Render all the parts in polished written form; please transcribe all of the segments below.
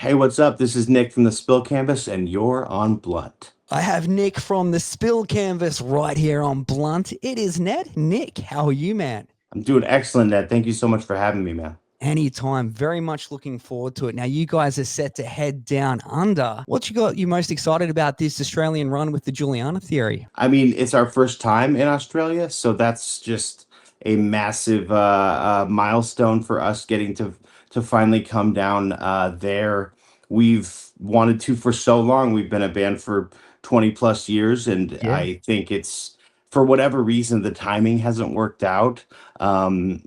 Hey, what's up? This is Nick from the Spill Canvas, and you're on Blunt. I have Nick from the Spill Canvas right here on Blunt. It is Ned. Nick, how are you, man? I'm doing excellent, Ned. Thank you so much for having me, man. Anytime. Very much looking forward to it. Now, you guys are set to head down under. What you got you most excited about this Australian run with the Juliana Theory? I mean, it's our first time in Australia, so that's just a massive milestone for us getting to finally come down there. We've wanted to for so long. We've been a band for 20 plus years, and Yeah. I think it's for whatever reason the timing hasn't worked out. And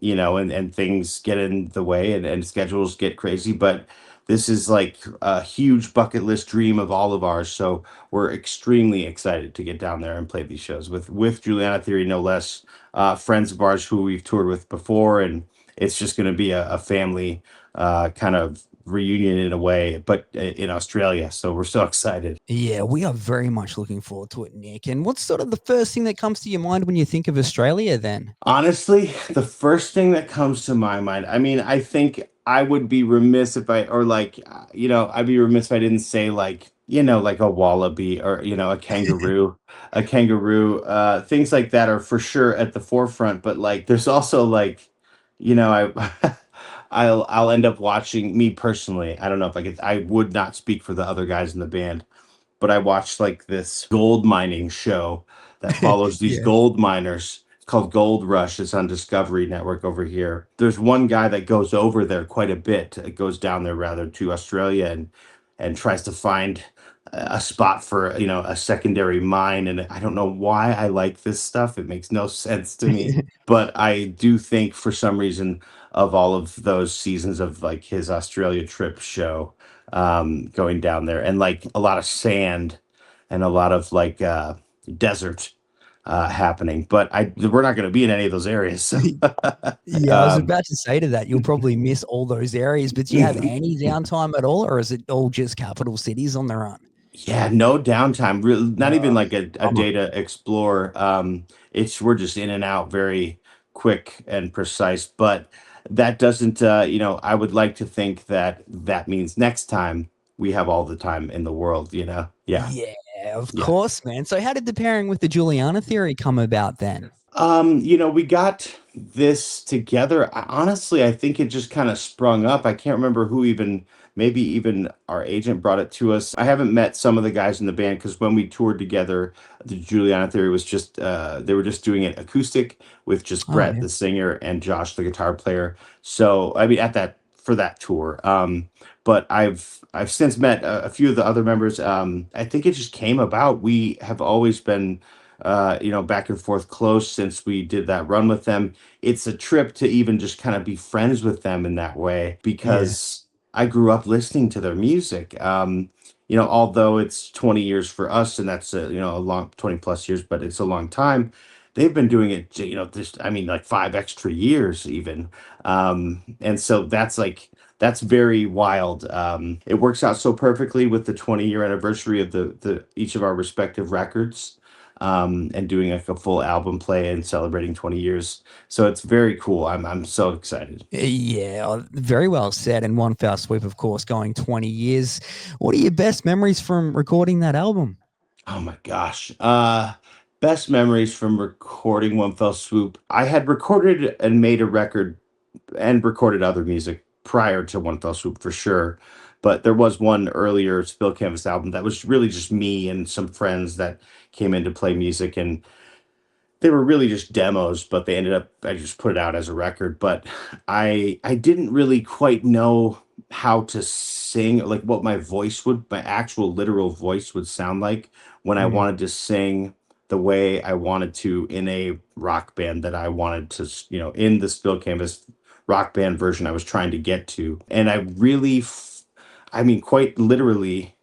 things get in the way, and schedules get crazy, but this is like a huge bucket list dream of all of ours. So we're extremely excited to get down there and play these shows with Juliana Theory, no less. Friends of ours who we've toured with before, and it's just going to be a family kind of reunion in a way, but in Australia. So we're so excited. Yeah, we are very much looking forward to it, Nick. And what's sort of the first thing that comes to your mind when you think of Australia then? Honestly, the first thing that comes to my mind, I mean, I think I would be remiss if I, or like, I'd be remiss if I didn't say like, like a wallaby or, things like that are for sure at the forefront. But like, there's also like, I, I'll end up watching me personally. I don't know if I would not speak for the other guys in the band, but I watched like this gold mining show that follows these Yeah. gold miners. It's called Gold Rush. It's on Discovery Network over here. There's one guy that goes over there quite a bit. It goes down there rather to Australia and tries to find a spot for a secondary mine. And I don't know why I like this stuff. It makes no sense to me, but I do think for some reason of all of those seasons of like his Australia trip show going down there, and like a lot of sand and a lot of like desert happening. But we're not going to be in any of those areas. So, Yeah, I was um, about to say to that, you'll probably miss all those areas, but do you have any downtime at all, or is it all just capital cities on their own? yeah, no downtime. Really, not even Oh, like a bummer. day to explore. It's we're just in and out very quick and precise. But that doesn't. I would like to think that that means next time we have all the time in the world. Yeah, Yeah, of yeah. course, man. So how did the pairing with the Juliana Theory come about then? We got this together. Honestly, I think it just kind of sprung up. I can't remember who even, maybe even our agent brought it to us. I haven't met some of the guys in the band because when we toured together, the Juliana Theory was just, they were just doing it acoustic with just Oh, Brett, yeah. the singer, and Josh, the guitar player. So, I mean, for that tour. But I've since met a few of the other members. I think it just came about. We have always been back and forth close since we did that run with them. It's a trip to even just kind of be friends with them in that way Yeah. because I grew up listening to their music. Although it's 20 years for us and that's a long 20 plus years, but it's a long time. They've been doing it, just I mean, like 5 extra years even. And so that's very wild. It works out so perfectly with the 20-year anniversary of the each of our respective records, and doing like a full album play and celebrating 20 years. So it's very cool. I'm so excited. Yeah, very well said. And One Fell Swoop, of course, going 20 years. What are your best memories from recording that album? Oh my gosh. Best memories from recording One Fell Swoop. I had recorded and made a record and recorded other music prior to One Fell Swoop for sure. But there was one earlier Spill Canvas album that was really just me and some friends that came in to play music, and they were really just demos, but they ended up I just put it out as a record. But I didn't really quite know how to sing, like what my actual literal voice would sound like when I Mm, wanted to sing the way I wanted to in a rock band that I wanted to, in the Spill Canvas rock band version I was trying to get to. And I really, I mean, quite literally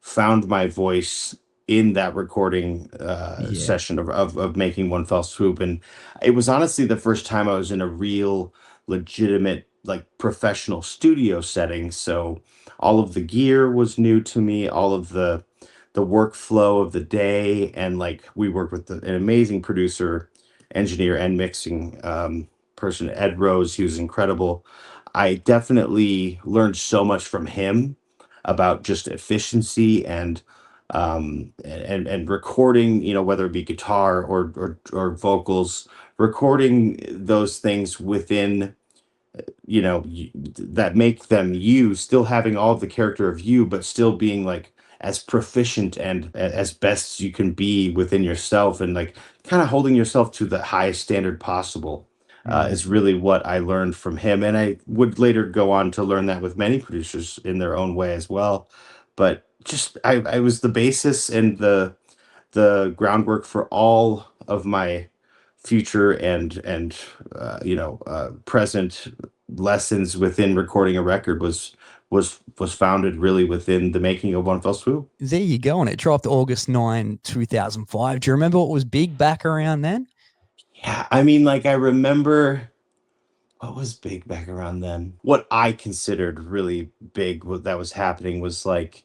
found my voice in that recording yeah. session of making One Fell Swoop. And it was honestly the first time I was in a real legitimate like professional studio setting. So all of the gear was new to me, all of the workflow of the day, and like we worked with an amazing producer, engineer, and mixing person, Ed Rose. He was incredible. I definitely learned so much from him, about just efficiency and recording, whether it be guitar or vocals, recording those things within, that make them you, still having all of the character of you, but still being like as proficient and as best you can be within yourself, and like kind of holding yourself to the highest standard possible, Mm. is really what I learned from him. And I would later go on to learn that with many producers in their own way as well. But just I was the basis and the groundwork for all of my future and present lessons within recording a record was founded really within the making of One Fell Swoop. There you go. And it dropped August 9, 2005. Do you remember what was big back around then? Yeah, I mean, like I remember what was big back around then. What I considered really big, what that was happening was like,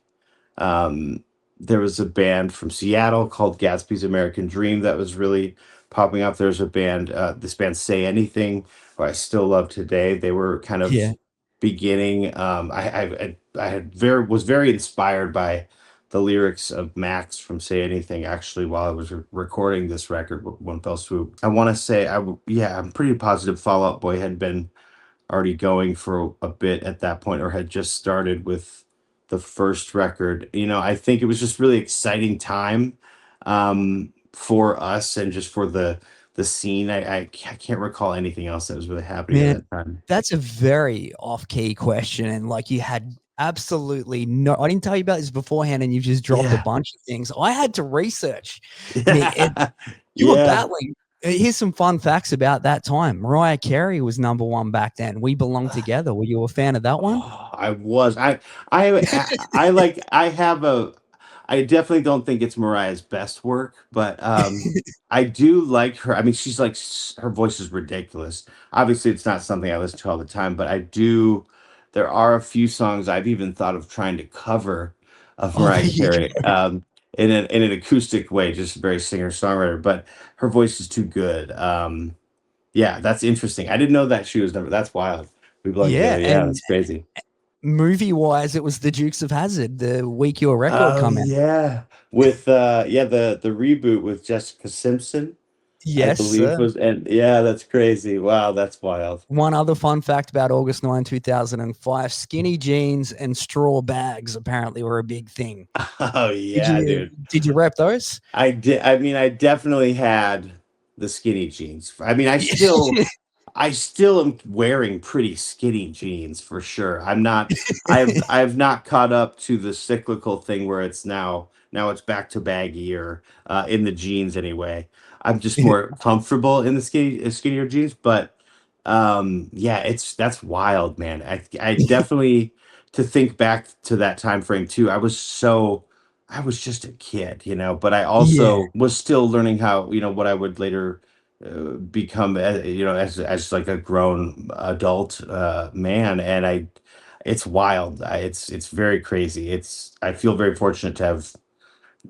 Um, there was a band from Seattle called Gatsby's American Dream that was really popping up. There's a band, this band Say Anything, who I still love today. They were kind of Yeah. beginning. I had was very inspired by the lyrics of Max from Say Anything. Actually, while I was recording this record, One Fell Swoop, I want to say yeah, I'm pretty positive Fall Out Boy had been already going for a bit at that point, or had just started with the first record. I think it was just really exciting time, for us, and just for the scene. I can't recall anything else that was really happening at Man, that time. that's a very off-key question, and, like, you had absolutely no I didn't tell you about this beforehand, and you've just dropped a Yeah. bunch of things. I had to research. Me and Yeah. you were Yeah. battling here's some fun facts about that time. Mariah Carey was number 1 back then. We Belong Together. Were you a fan of that one? Oh, I was. I have a I definitely don't think it's Mariah's best work, but I do like her. I mean, she's like her voice is ridiculous. Obviously, it's not something I listen to all the time, but I do. There are a few songs I've even thought of trying to cover of Oh, there Mariah you Carey, go. in an acoustic way, just very singer-songwriter, but her voice is too good. Yeah, that's interesting. I didn't know that she was number that's wild. We Belong Yeah, Together. Yeah, and that's crazy. movie-wise, it was the Dukes of Hazzard, the week your record Oh come out. yeah. With yeah, the reboot with Jessica Simpson, I Yes, believe sir. was, and yeah, that's crazy. Wow, that's wild. One other fun fact about August 9, 2005, skinny jeans and straw bags apparently were a big thing. Oh Did yeah, you dude. did you rep those? I did. I mean, I definitely had the skinny jeans. I mean, I still am wearing pretty skinny jeans for sure. I have not caught up to the cyclical thing where it's now it's back to baggy, or in the jeans anyway. I'm just more comfortable in the skinnier jeans, but yeah, that's wild, man. I definitely, to think back to that time frame too. I was just a kid, but I Yeah, also was still learning how, what I would later become, as like a grown adult man. And it's wild. It's very crazy. I feel very fortunate to have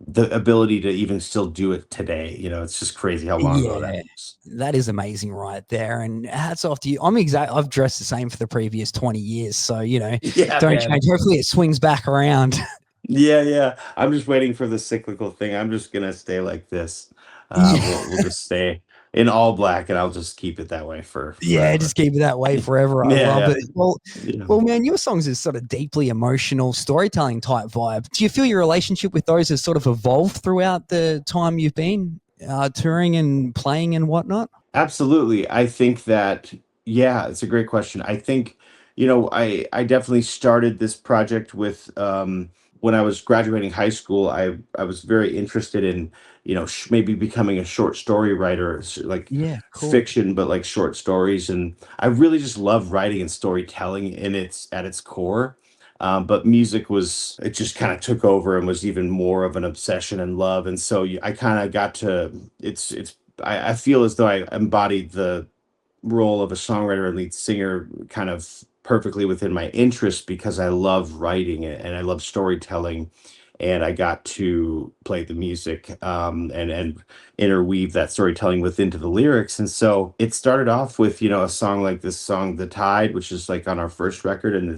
the ability to even still do it today. It's just crazy how long ago that yeah. was. That is amazing right there, and hats off to you. I've dressed the same for the previous 20 years, so, Yeah, don't man. change. Hopefully, it swings back around. Yeah, yeah. I'm just waiting for the cyclical thing. I'm just gonna stay like this. Yeah. We'll just stay in all black, and I'll just keep it that way for Yeah, forever. just keep it that way forever. I Yeah, love yeah. it. Well, You know. well, man, your songs is sort of deeply emotional storytelling type vibe. Do you feel your relationship with those has sort of evolved throughout the time you've been touring and playing and whatnot? Absolutely. I think that, yeah, it's a great question. I think, I definitely started this project with, when I was graduating high school. I was very interested in, maybe becoming a short story writer, like Yeah, cool. fiction, but like short stories. And I really just love writing and storytelling in its at its core. But music it just kind of took over and was even more of an obsession and love. And so I kind of got to, I feel as though I embodied the role of a songwriter and lead singer kind of perfectly within my interests, because I love writing it and I love storytelling. And I got to play the music, and interweave that storytelling within to the lyrics. And so it started off with, a song like this song, The Tide, which is like on our first record. And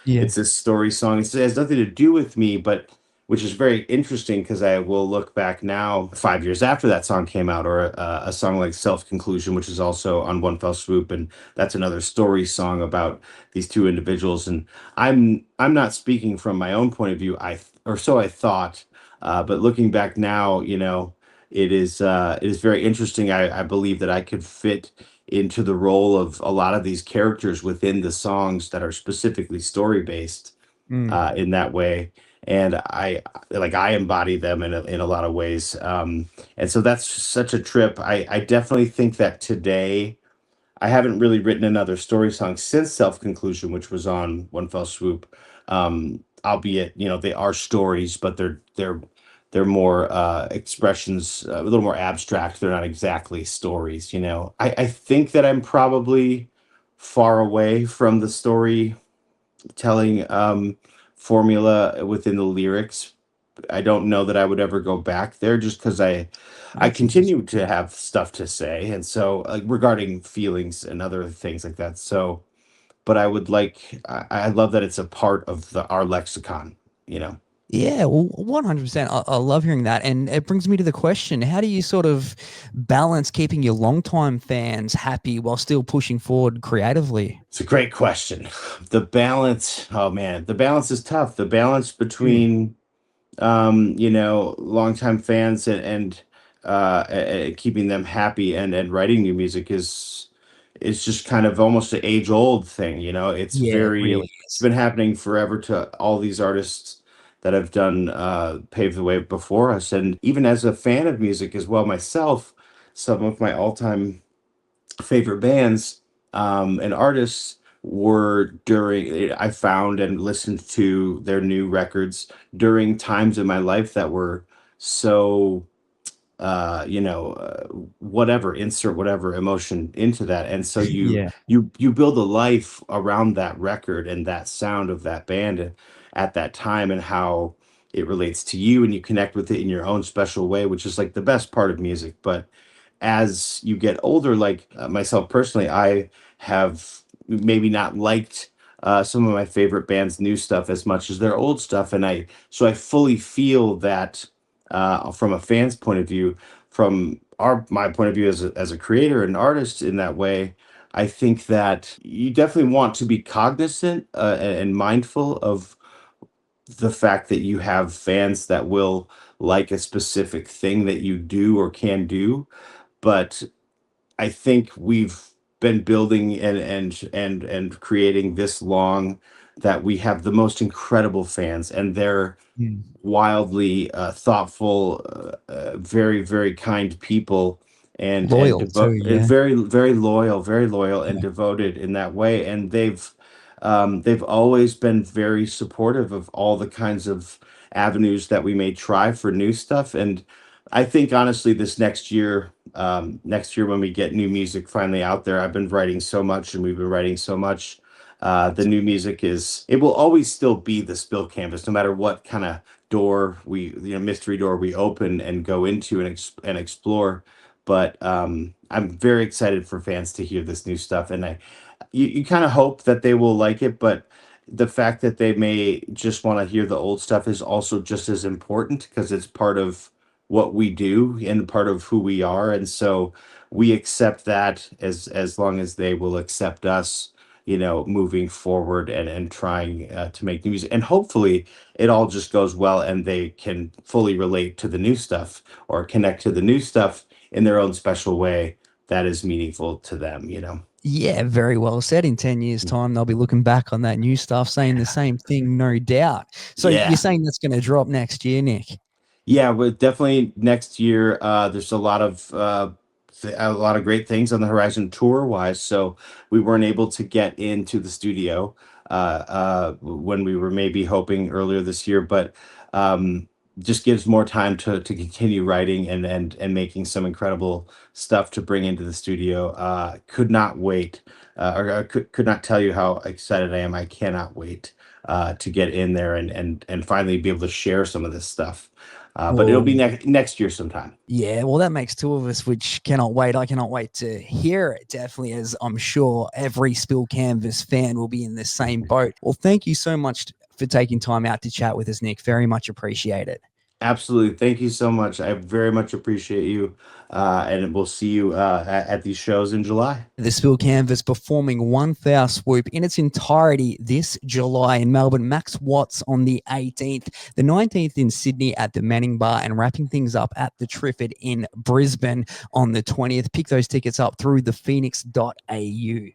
Yeah. it's a story song. It has nothing to do with me, but which is very interesting because I will look back now 5 years after that song came out, or a song like Self Conclusion, which is also on One Fell Swoop, and that's another story song about these two individuals. And I'm not speaking from my own point of view, or so I thought, but looking back now, it is very interesting. I believe that I could fit into the role of a lot of these characters within the songs that are specifically story based Mm. in that way. And I embody them in a lot of ways. And so that's such a trip. I definitely think that today I haven't really written another story song since Self Conclusion, which was on One Fell Swoop. Albeit, they are stories, but they're more expressions, a little more abstract. They're not exactly stories. I think that I'm probably far away from the storytelling formula within the lyrics. I don't know that I would ever go back there just because I That's interesting. continue to have stuff to say, and so regarding feelings and other things like that. So, but I love that it's a part of the our lexicon. You know, Yeah, well, 100%. I love hearing that. And it brings me to the question, how do you sort of balance keeping your longtime fans happy while still pushing forward creatively? it's a great question. The balance, oh man, the balance is tough. The balance Mm. between longtime fans and keeping them happy and writing new music is just kind of almost an age old thing. Yeah, it really It's is. been happening forever to all these artists that have done paved the way before us. And even as a fan of music as well myself, some of my all-time favorite bands and artists were during I found and listened to their new records during times in my life that were so whatever, insert whatever emotion into that. And so you Yeah. you build a life around that record and that sound of that band at that time, and how it relates to you, and you connect with it in your own special way, which is like the best part of music. But as you get older, like myself personally, I have maybe not liked some of my favorite bands' new stuff as much as their old stuff, and I fully feel that from a fan's point of view, from our my point of view as a creator and artist in that way. I think that you definitely want to be cognizant and mindful of the fact that you have fans that will like a specific thing that you do or can do, but I think we've been building and creating this long that we have the most incredible fans, and they're Mm. wildly thoughtful, very very kind people, Loyal too, and yeah. very loyal and Yeah. devoted in that way. And they've always been very supportive of all the kinds of avenues that we may try for new stuff. And I think honestly, this next year when we get new music finally out there, I've been writing so much and we've been writing so much. The new music it will always still be the spill canvas, no matter what kind of mystery door we open and go into and explore. But I'm very excited for fans to hear this new stuff, and you kind of hope that they will like it, but the fact that they may just want to hear the old stuff is also just as important because it's part of what we do and part of who we are. And so we accept that as long as they will accept us, moving forward and trying to make new music. And hopefully it all just goes well and they can fully relate to the new stuff or connect to the new stuff in their own special way that is meaningful to them. Yeah, very well said. In 10 years' time, they'll be looking back on that new stuff saying the same thing, no doubt. So you're Yeah. saying that's going to drop next year, Nick? Yeah, but definitely next year. There's a lot of great things on the horizon tour wise. So we weren't able to get into the studio when we were maybe hoping earlier this year, but um, just gives more time to continue writing and making some incredible stuff to bring into the studio. Could not wait, or could not tell you how excited I am. I cannot wait to get in there and finally be able to share some of this stuff. But it'll be Well, next year sometime. yeah, well, that makes two of us, which cannot wait. I cannot wait to hear it, definitely, as I'm sure every Spill Canvas fan will be in the same boat. Well, thank you so much for taking time out to chat with us, Nick. Very much appreciate it. Absolutely. Thank you so much. I very much appreciate you. And we'll see you at these shows in July. The Spill Canvas performing One Fell Swoop in its entirety this July in Melbourne. Max Watts on the 18th, the 19th in Sydney at the Manning Bar, and wrapping things up at the Triffid in Brisbane on the 20th. Pick those tickets up through thephoenix.au.